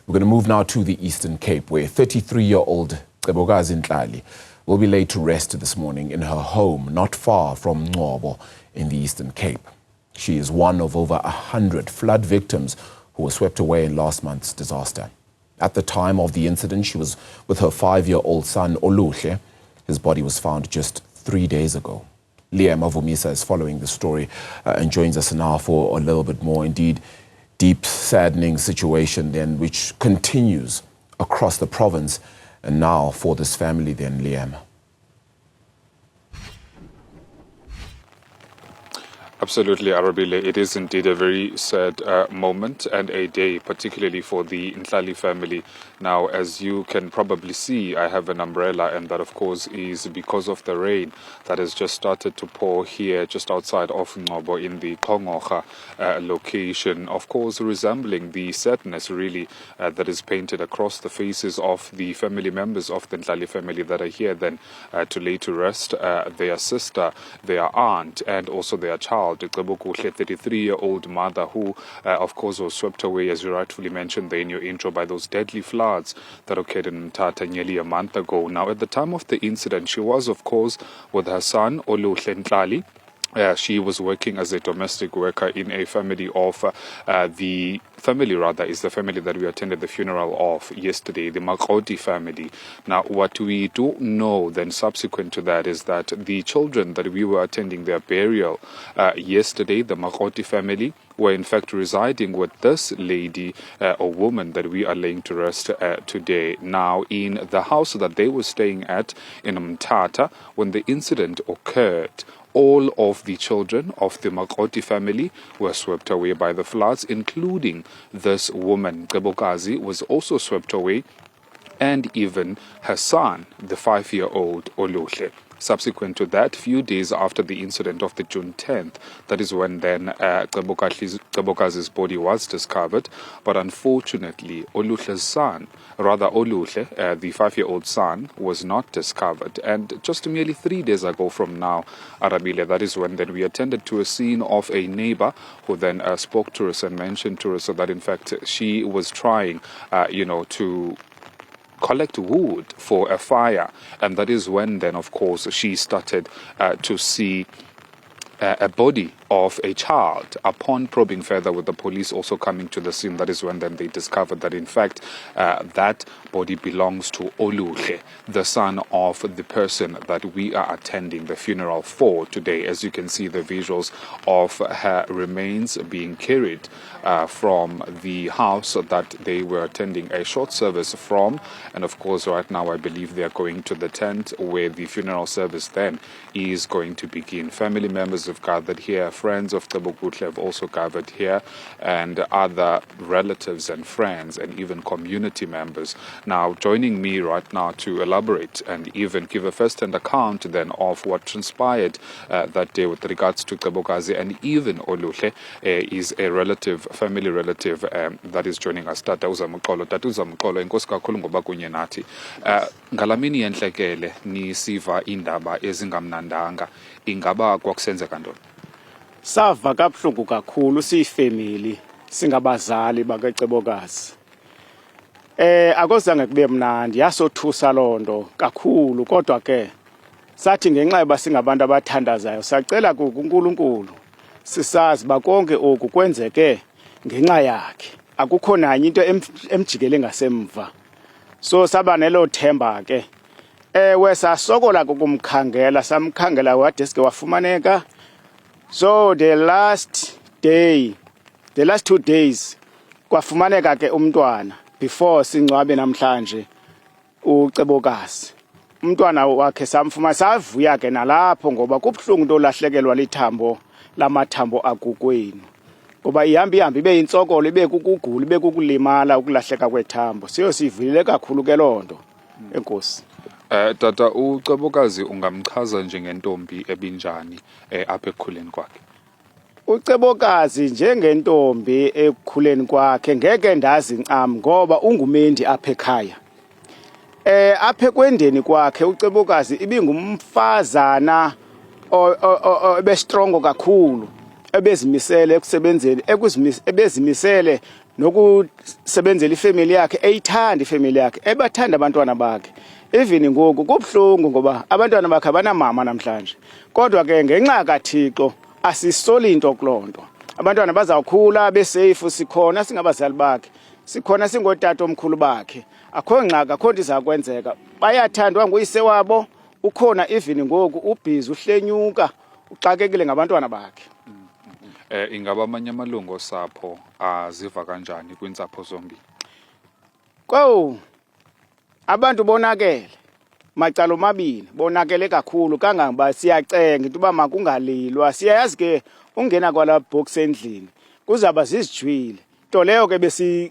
We're going to move now to the Eastern Cape, where 33-year-old Cebokazi Ntlali will be laid to rest this morning in her home, not far from Ngcobo in the Eastern Cape. She is one of over 100 flood victims who were swept away in last month's disaster. At the time of the incident, she was with her 5-year-old son, Oluhle. His body was found just 3 days ago. Liyema Vumisa is following the story and joins us now for a little bit more. Indeed, deep, saddening situation then, which continues across the province, and now for this family then, Liyema. Absolutely, Arabile. It is indeed a very sad moment and a day, particularly for the Ntlali family. Now, as you can probably see, I have an umbrella, and that, of course, is because of the rain that has just started to pour here just outside of Ngcobo in the Kongocha location, of course, resembling the sadness, really, that is painted across the faces of the family members of the Ntlali family that are here then to lay to rest their sister, their aunt, and also their child. Oluhle, 33-year-old mother who, of course, was swept away, as you rightfully mentioned there in your intro, by those deadly floods that occurred in Mthatha nearly a month ago. Now, at the time of the incident, she was, of course, with her son, Oluhle Ntlali. She was working as a domestic worker in a family of the family that we attended the funeral of yesterday, the Ngcobo family. Now, what we do know then subsequent to that is that the children that we were attending their burial yesterday, the Ngcobo family, were in fact residing with this lady or woman that we are laying to rest today. Now, in the house that they were staying at in Mthatha, when the incident occurred, all of the children of the Ngcobo family were swept away by the floods, including this woman. Cebokazi was also swept away, and even her son, the 5-year-old Oluhle. Subsequent to that, few days after the incident of the June 10th, that is when then Cebokazi's body was discovered. But unfortunately, Oluhle's son, Oluhle, the 5-year-old son, was not discovered. And just merely 3 days ago from now, Arabile, that is when then we attended to a scene of a neighbor who then spoke to us and mentioned to us that in fact she was trying, to collect wood for a fire, and that is when then, of course, she started to see a body of a child. Upon probing further with the police also coming to the scene, that is when then they discovered that in fact that body belongs to Oluhle, the son of the person that we are attending the funeral for today. As you can see, the visuals of her remains being carried from the house that they were attending a short service from, and of course right now I believe they are going to the tent where the funeral service then is going to begin. Family members have gathered here, friends of Oluhle have also gathered here, and other relatives and friends and even community members. Now, joining me right now to elaborate and even give a first-hand account then of what transpired that day with regards to Cebokazi and even Oluhle is a family relative that is joining us, Tata Uzamukolo. Tata Uzamukolo, inkosi kakhulu ngoba kunye nathi. Ngalamini yenhlekele nisiva indaba ezingamnandanga, ingaba kwakusenzeka ntoni? Sava kabuhlungu kakhulu siyifamily singabazali bakaCebokazi. Akozange kube mnandi, yasothusa lonto kakhulu, kodwa ke sathi ngenxa yoba singabantu abathandazayo sacela kuNkulunkulu sisazi bakonke oku kwenzeke ngenxa yakhe, akukho nanye into emjikele ngasemva. So saba nelo themba ke, ewe sasokola kumkhangela, samkhangela wadeske wafumaneka. So the last 2 days kwafumaneka ke umntwana before singcwabe namhlanje uCebokazi. Umntwana wakhe samfuma, savuya ke nalapho ngoba kubhlungu into olahlekelwa lithambo lamathambo akukwenu. Ngoba ihamba ibe intsokolo, ibe kukugula, ibe kukulimala, ukulahleka kwethambo. Siyosivulile kakhulu ke lonto. Enkosi. Tata, uCebokazi ungamchaza njengentombi ebinjani apha ekukhuleni kwakhe? uCebokazi njengentombi ekukhuleni kwakhe ngeke ndazi ncam ngoba ungumendi apha ekhaya. Apha kwendeni kwakhe uCebokazi ibingumfazana ebe strong kakhulu, ebezimisele ekusebenzeni, ebezimisele nokusebenzela ifamily yakhe eyithanda ifamily yakhe ebathanda abantwana bakhe even ngoku kubhlungu ngoba abantwana bakhe abanamama namhlanje kodwa ke ngenxa kaThixo asisoli into kulonto abantwana bazawukhula besafe sikhona singabazali bakhe sikhona singotata omkhulu bakhe akho ngxaka akho nto izakwenzeka bayathandwa nguyise wabo ukhona even ngoku ubhizi uhlenyuka uxakekile ngabantwana bakhe. Ingaba amanye amalungu osapho aziva kanjani kwintsapho zombini? Abantu bonakele macala omabini bonakele kakhulu kangangoba siyacenga into uba makungalilwa siyayazi ke ungena kwala box endlini kuzaba zizijwile nto leyo ke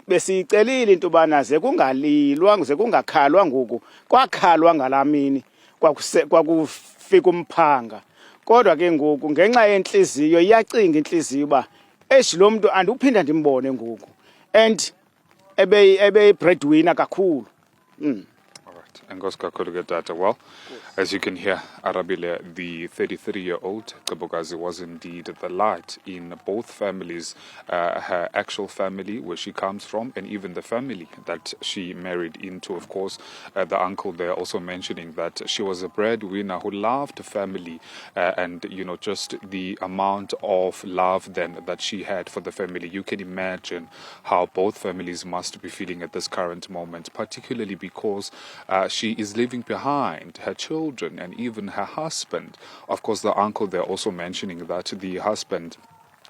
besiyicelile into ubana ze kungalilwa ze kungakhalwa ngoku kwakhalwa ngalamini kwakufika umphanga kodwa ke ngoku ngenxa yenhliziyo iyacinga inhliziyo uba lo muntu andikuphinda ndimbone ngoku and ebe breadwinner kakhulu. Well, as you can hear, Arabile, the 33-year-old Cebokazi was indeed the light in both families, her actual family where she comes from and even the family that she married into. Of course, the uncle there also mentioning that she was a breadwinner who loved family and, you know, just the amount of love then that she had for the family. You can imagine how both families must be feeling at this current moment, particularly because she is leaving behind her children and even her husband. Of course, the uncle there also mentioning that the husband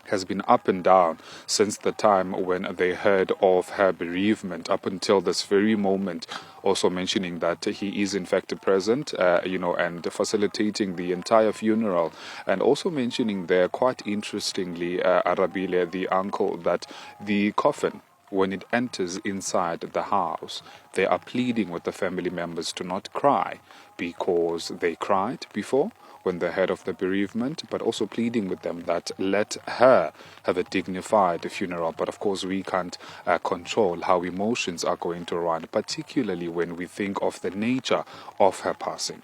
has been up and down since the time when they heard of her bereavement up until this very moment, also mentioning that he is in fact present, and facilitating the entire funeral, and also mentioning there, quite interestingly, Arabile, the uncle, that the coffin, when it enters inside the house, they are pleading with the family members to not cry because they cried before when they heard of the bereavement, but also pleading with them that let her have a dignified funeral. But of course, we can't control how emotions are going to run, particularly when we think of the nature of her passing.